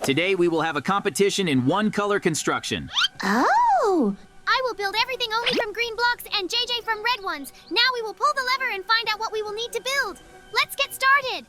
Today we will have a competition in one-color construction. Oh! I will build everything only from green blocks and JJ from red ones. Now we will pull the lever and find out what we will need to build. Let's get started.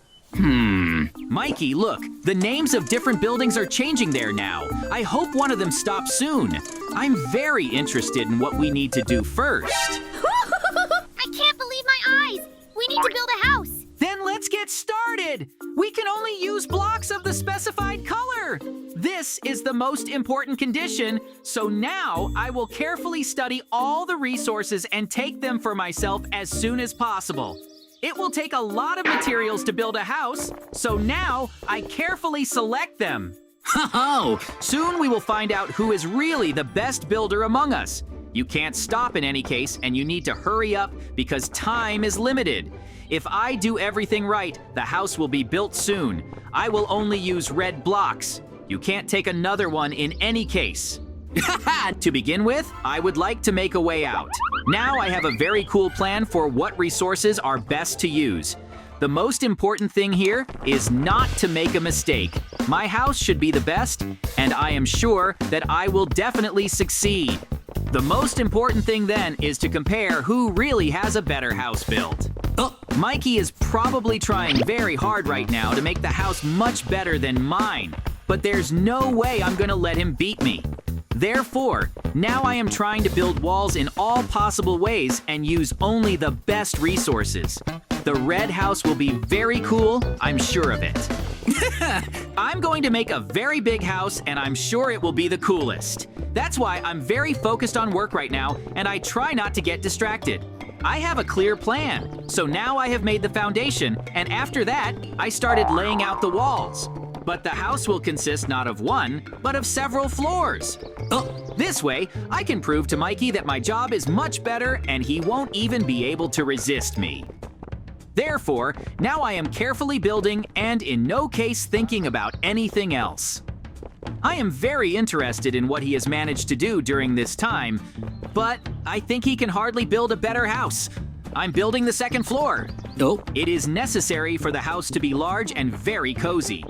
Mikey, look, the names of different buildings are changing there now. I hope one of them stops soon. I'm very interested in what we need to do first. I can't believe my eyes. We need to build a house. Then let's get started. We can only use blocks of the specified color. This is the most important condition, so now I will carefully study all the resources and take them for myself as soon as possible. It will take a lot of materials to build a house, so now I carefully select them. Ho-ho! Soon we will find out who is really the best builder among us. You can't stop in any case, and you need to hurry up because time is limited. If I do everything right, the house will be built soon. I will only use red blocks. You can't take another one in any case. To begin with, I would like to make a way out. Now I have a very cool plan for what resources are best to use. The most important thing here is not to make a mistake. My house should be the best, and I am sure that I will definitely succeed. The most important thing then is to compare who really has a better house built. Mikey is probably trying very hard right now to make the house much better than mine, but there's no way I'm gonna let him beat me. Therefore, now I am trying to build walls in all possible ways and use only the best resources. The red house will be very cool, I'm sure of it. I'm going to make a very big house and I'm sure it will be the coolest. That's why I'm very focused on work right now and I try not to get distracted. I have a clear plan, so now I have made the foundation and after that, I started laying out the walls. But the house will consist not of one, but of several floors. This way, I can prove to Mikey that my job is much better and he won't even be able to resist me. Therefore, now I am carefully building and in no case thinking about anything else. I am very interested in what he has managed to do during this time, but I think he can hardly build a better house. I'm building the second floor. It is necessary for the house to be large and very cozy.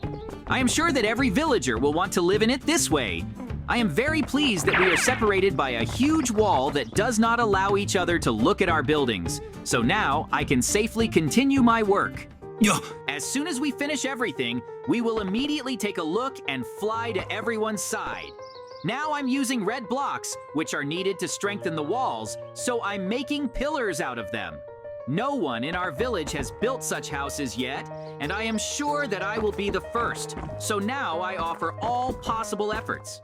I am sure that every villager will want to live in it this way. I am very pleased that we are separated by a huge wall that does not allow each other to look at our buildings. So now I can safely continue my work. As soon as we finish everything, we will immediately take a look and fly to everyone's side. Now I'm using red blocks, which are needed to strengthen the walls, so I'm making pillars out of them. No one in our village has built such houses yet, and I am sure that I will be the first, so now I offer all possible efforts.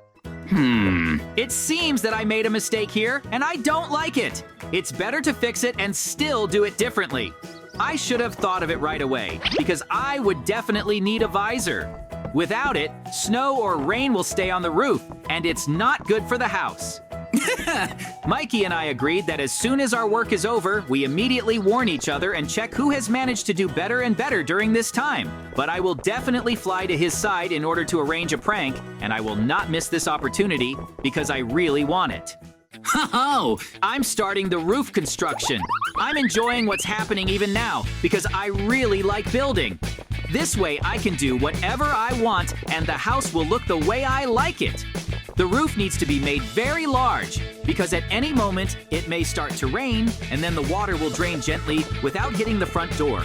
It seems that I made a mistake here, and I don't like it. It's better to fix it and still do it differently. I should have thought of it right away, because I would definitely need a visor. Without it, snow or rain will stay on the roof, and it's not good for the house. Mikey and I agreed that as soon as our work is over, we immediately warn each other and check who has managed to do better and better during this time. But I will definitely fly to his side in order to arrange a prank, and I will not miss this opportunity because I really want it. Ho-ho! I'm starting the roof construction. I'm enjoying what's happening even now because I really like building. This way I can do whatever I want and the house will look the way I like it. The roof needs to be made very large because at any moment it may start to rain and then the water will drain gently without hitting the front door.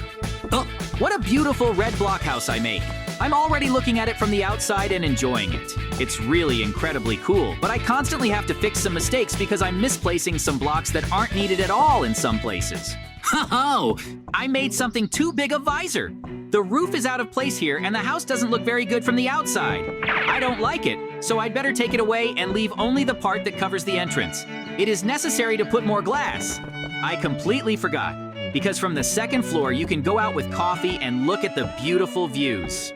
What a beautiful red block house I make. I'm already looking at it from the outside and enjoying it. It's really incredibly cool, but I constantly have to fix some mistakes because I'm misplacing some blocks that aren't needed at all in some places. Ho-ho! I made something too big a visor. The roof is out of place here and the house doesn't look very good from the outside. I don't like it, so I'd better take it away and leave only the part that covers the entrance. It is necessary to put more glass. I completely forgot, because from the second floor you can go out with coffee and look at the beautiful views.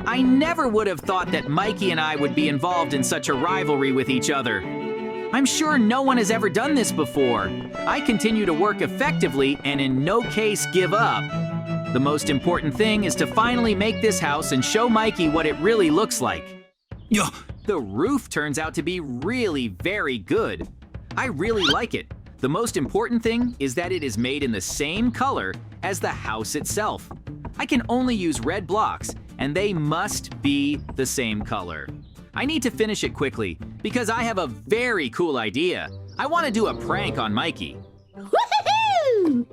I never would have thought that Mikey and I would be involved in such a rivalry with each other. I'm sure no one has ever done this before. I continue to work effectively and in no case give up. The most important thing is to finally make this house and show Mikey what it really looks like. The roof turns out to be really very good. I really like it. The most important thing is that it is made in the same color as the house itself. I can only use red blocks, and they must be the same color. I need to finish it quickly because I have a very cool idea. I want to do a prank on Mikey. Woohoo!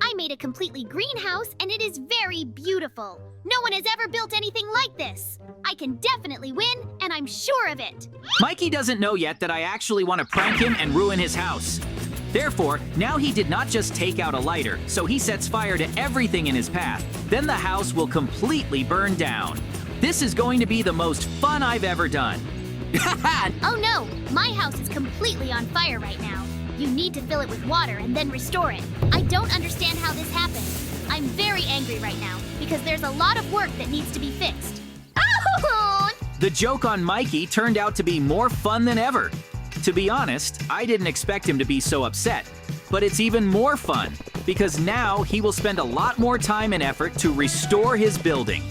I made a completely green house and it is very beautiful. No one has ever built anything like this. I can definitely win, and I'm sure of it. Mikey doesn't know yet that I actually want to prank him and ruin his house. Therefore, now he did not just take out a lighter, so he sets fire to everything in his path. Then the house will completely burn down. This is going to be the most fun I've ever done. Oh no, my house is completely on fire right now. You need to fill it with water and then restore it. I don't understand how this happened. I'm very angry right now because there's a lot of work that needs to be fixed. Oh! The joke on Mikey turned out to be more fun than ever. To be honest, I didn't expect him to be so upset. But it's even more fun because now he will spend a lot more time and effort to restore his building.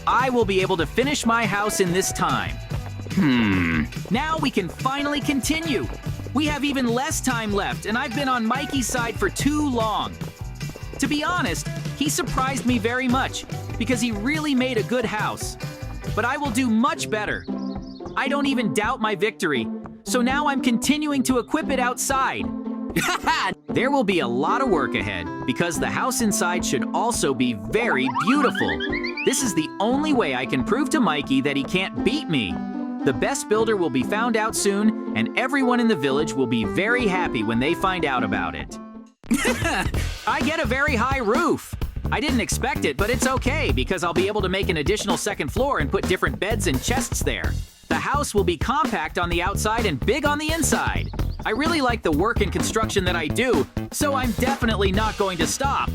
I will be able to finish my house in this time. Now we can finally continue. We have even less time left, and I've been on Mikey's side for too long. To be honest, he surprised me very much because he really made a good house. But I will do much better. I don't even doubt my victory, so now I'm continuing to equip it outside. There will be a lot of work ahead because the house inside should also be very beautiful. This is the only way I can prove to Mikey that he can't beat me. The best builder will be found out soon, and everyone in the village will be very happy when they find out about it. I get a very high roof. I didn't expect it, but it's okay because I'll be able to make an additional second floor and put different beds and chests there. The house will be compact on the outside and big on the inside. I really like the work and construction that I do, so I'm definitely not going to stop.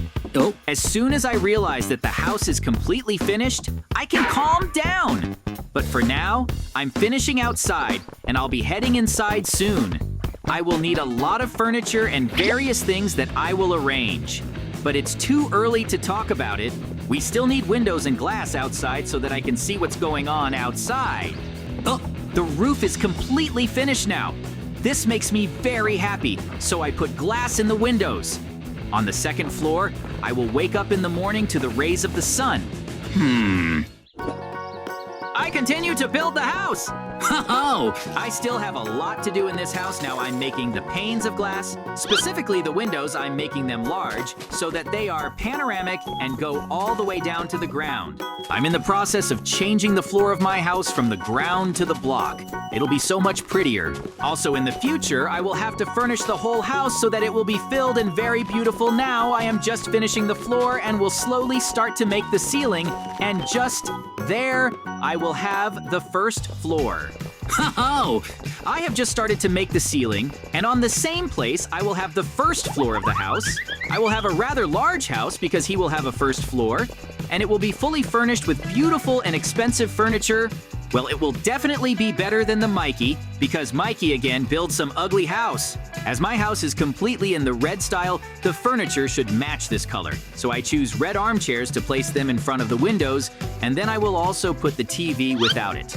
As soon as I realize that the house is completely finished, I can calm down. But for now, I'm finishing outside, and I'll be heading inside soon. I will need a lot of furniture and various things that I will arrange. But it's too early to talk about it. We still need windows and glass outside so that I can see what's going on outside. The roof is completely finished now. This makes me very happy, so I put glass in the windows. On the second floor, I will wake up in the morning to the rays of the sun. I continue to build the house. I still have a lot to do in this house now. I'm making the panes of glass. Specifically the windows, I'm making them large so that they are panoramic and go all the way down to the ground. I'm in the process of changing the floor of my house from the ground to the block. It'll be so much prettier. Also in the future, I will have to furnish the whole house so that it will be filled and very beautiful. Now I am just finishing the floor and will slowly start to make the ceiling, and just there, I will have the first floor. I have just started to make the ceiling, and on the same place, I will have the first floor of the house. I will have a rather large house because he will have a first floor, and it will be fully furnished with beautiful and expensive furniture. Well, it will definitely be better than the Mikey, because Mikey again builds some ugly house. As my house is completely in the red style, the furniture should match this color. So I choose red armchairs to place them in front of the windows, and then I will also put the TV without it.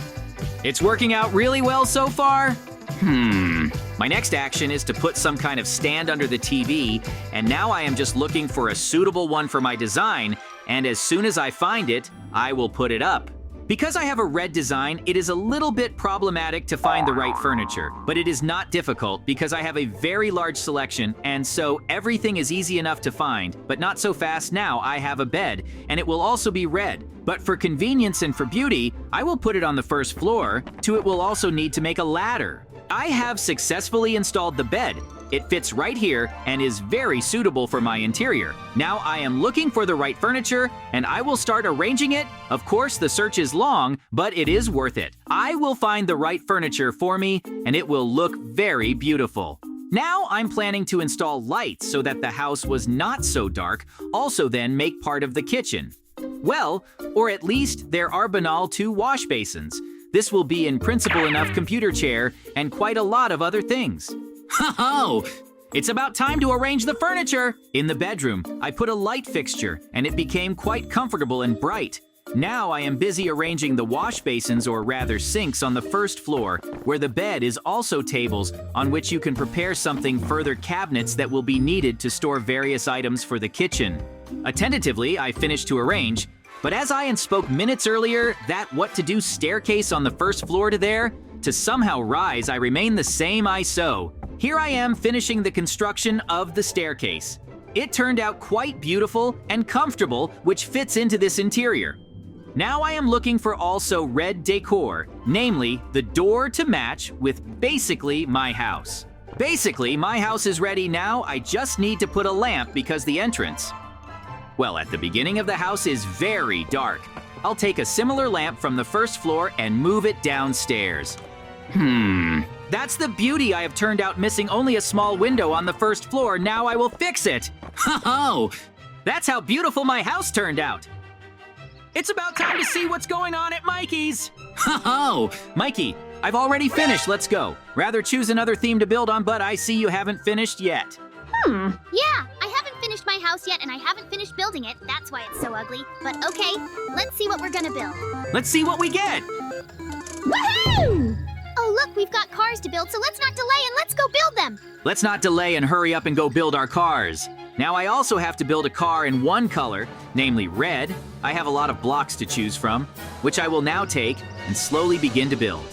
It's working out really well so far. My next action is to put some kind of stand under the TV, and now I am just looking for a suitable one for my design, and as soon as I find it, I will put it up. Because I have a red design, it is a little bit problematic to find the right furniture, but it is not difficult because I have a very large selection, and so everything is easy enough to find, but not so fast now. I have a bed, and it will also be red. But for convenience and for beauty, I will put it on the first floor. It will also need to make a ladder. I have successfully installed the bed. It fits right here and is very suitable for my interior. Now I am looking for the right furniture, and I will start arranging it. Of course, the search is long, but it is worth it. I will find the right furniture for me, and it will look very beautiful. Now I'm planning to install lights so that the house was not so dark, also then make part of the kitchen. Well, or at least there are banal 2 wash basins. This will be in principle enough computer chair and quite a lot of other things. It's about time to arrange the furniture. In the bedroom, I put a light fixture and it became quite comfortable and bright. Now I am busy arranging the wash basins, or rather sinks, on the first floor, where the bed is also tables on which you can prepare something, further cabinets that will be needed to store various items for the kitchen. Attentively, I finished to arrange. But as I spoke minutes earlier, that what-to-do staircase on the first floor to there, to somehow rise, I remain the same ISO. Here I am finishing the construction of the staircase. It turned out quite beautiful and comfortable, which fits into this interior. Now I am looking for also red decor, namely the door to match with basically my house. Basically, my house is ready now, I just need to put a lamp because the entrance, well, at the beginning of the house is very dark. I'll take a similar lamp from the first floor and move it downstairs. That's the beauty. I have turned out missing only a small window on the first floor. Now I will fix it. Ho-ho! That's how beautiful my house turned out. It's about time to see what's going on at Mikey's. Ho-ho! Mikey, I've already finished. Let's go. Rather choose another theme to build on, but I see you haven't finished yet. Yeah, I haven't finished my house yet and I haven't finished building it. That's why it's so ugly. But okay, let's see what we're gonna build. Let's see what we get. Woohoo! Oh, look, we've got cars to build, so let's not delay and let's go build them. Let's not delay and hurry up and go build our cars. Now I also have to build a car in one color, namely red. I have a lot of blocks to choose from, which I will now take and slowly begin to build.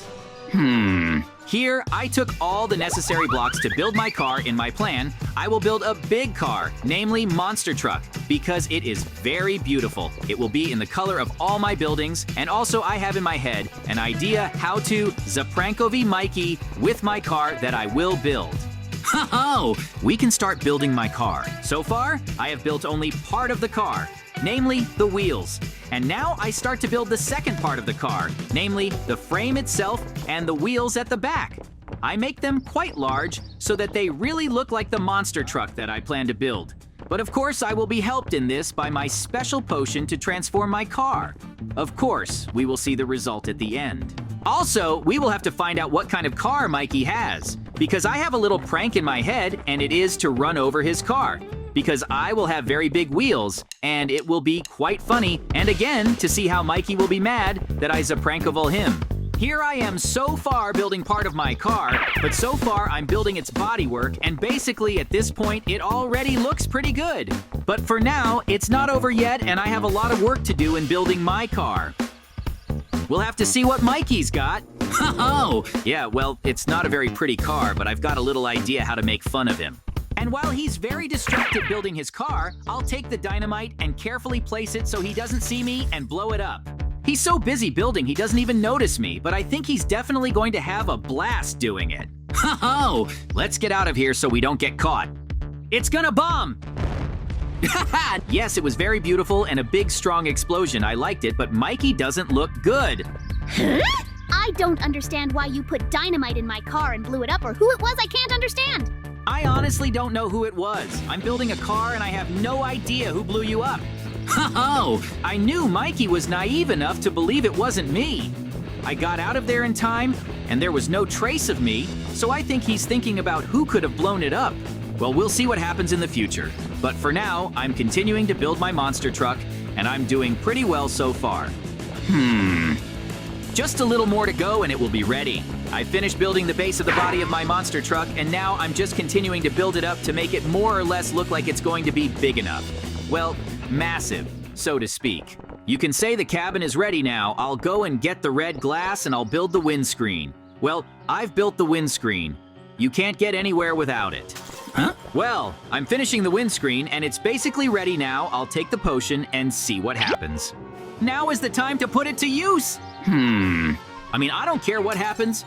Here, I took all the necessary blocks to build my car. In my plan, I will build a big car, namely Monster Truck, because it is very beautiful. It will be in the color of all my buildings, and also I have in my head an idea how to Zaprankovi Mikey with my car that I will build. Ho-ho! We can start building my car. So far, I have built only part of the car, namely the wheels. And now I start to build the second part of the car, namely the frame itself and the wheels at the back. I make them quite large so that they really look like the monster truck that I plan to build. But of course, I will be helped in this by my special potion to transform my car. Of course, we will see the result at the end. Also, we will have to find out what kind of car Mikey has, because I have a little prank in my head, and it is to run over his car. Because I will have very big wheels, and it will be quite funny, and again, to see how Mikey will be mad that I Zaprankoval him. Here I am so far building part of my car, but so far I'm building its bodywork, and basically at this point it already looks pretty good. But for now, it's not over yet, and I have a lot of work to do in building my car. We'll have to see what Mikey's got. Ho-ho! Yeah, well, it's not a very pretty car, but I've got a little idea how to make fun of him. And while he's very distracted building his car, I'll take the dynamite and carefully place it so he doesn't see me and blow it up. He's so busy building he doesn't even notice me, but I think he's definitely going to have a blast doing it. Ho-ho! Let's get out of here so we don't get caught. It's gonna bomb! Yes, it was very beautiful and a big strong explosion. I liked it, but Mikey doesn't look good. Huh? I don't understand why you put dynamite in my car and blew it up, or who it was. I can't understand. I honestly don't know who it was. I'm building a car and I have no idea who blew you up. Ho-ho! I knew Mikey was naive enough to believe it wasn't me. I got out of there in time and there was no trace of me, so I think he's thinking about who could have blown it up. Well, we'll see what happens in the future. But for now, I'm continuing to build my monster truck and I'm doing pretty well so far. Just a little more to go and it will be ready. I finished building the base of the body of my monster truck, and now I'm just continuing to build it up to make it more or less look like it's going to be big enough. Well, massive, so to speak. You can say the cabin is ready now. I'll go and get the red glass and I'll build the windscreen. Well, I've built the windscreen. You can't get anywhere without it. Huh? Well, I'm finishing the windscreen and it's basically ready now. I'll take the potion and see what happens. Now is the time to put it to use. I mean, I don't care what happens.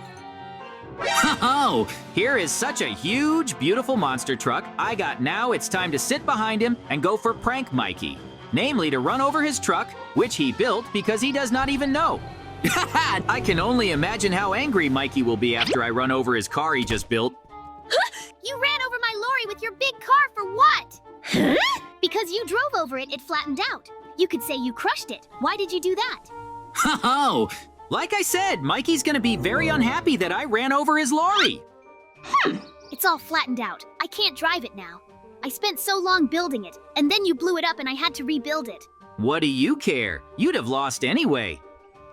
Ho-ho! Here is such a huge, beautiful monster truck I got. Now it's time to sit behind him and go for prank Mikey. Namely, to run over his truck, which he built because he does not even know. I can only imagine how angry Mikey will be after I run over his car he just built. You ran over my lorry with your big car for what? Huh? Because you drove over it, it flattened out. You could say you crushed it. Why did you do that? Ho-ho! Like I said, Mikey's gonna be very unhappy that I ran over his lorry. It's all flattened out. I can't drive it now. I spent so long building it, and then you blew it up and I had to rebuild it. What do you care? You'd have lost anyway.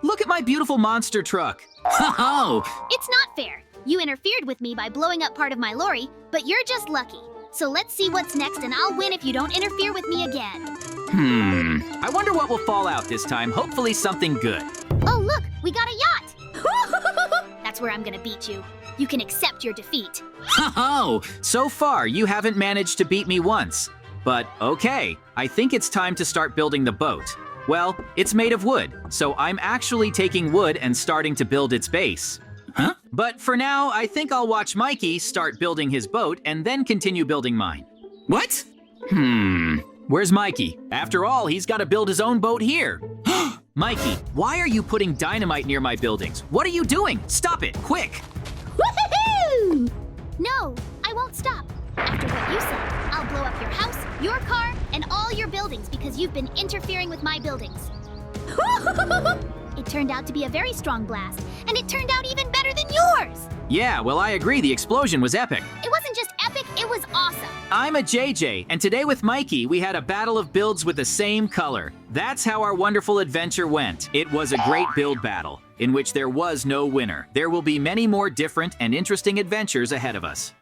Look at my beautiful monster truck. Ho-ho! It's not fair. You interfered with me by blowing up part of my lorry, but you're just lucky. So let's see what's next, and I'll win if you don't interfere with me again. I wonder what will fall out this time. Hopefully something good. Oh, look, we got a yacht! That's where I'm gonna beat you. You can accept your defeat. Oh, so far you haven't managed to beat me once. But okay, I think it's time to start building the boat. Well, it's made of wood, so I'm actually taking wood and starting to build its base. Huh? But for now, I think I'll watch Mikey start building his boat and then continue building mine. What? Where's Mikey? After all, he's got to build his own boat here. Mikey, why are you putting dynamite near my buildings? What are you doing? Stop it, quick! Woohoo! No, I won't stop. After what you said, I'll blow up your house, your car, and all your buildings because you've been interfering with my buildings. It turned out to be a very strong blast, and it turned out even better than yours! Yeah, well, I agree. The explosion was epic. It wasn't just epic, it was awesome. I'm a JJ, and today with Mikey, we had a battle of builds with the same color. That's how our wonderful adventure went. It was a great build battle, in which there was no winner. There will be many more different and interesting adventures ahead of us.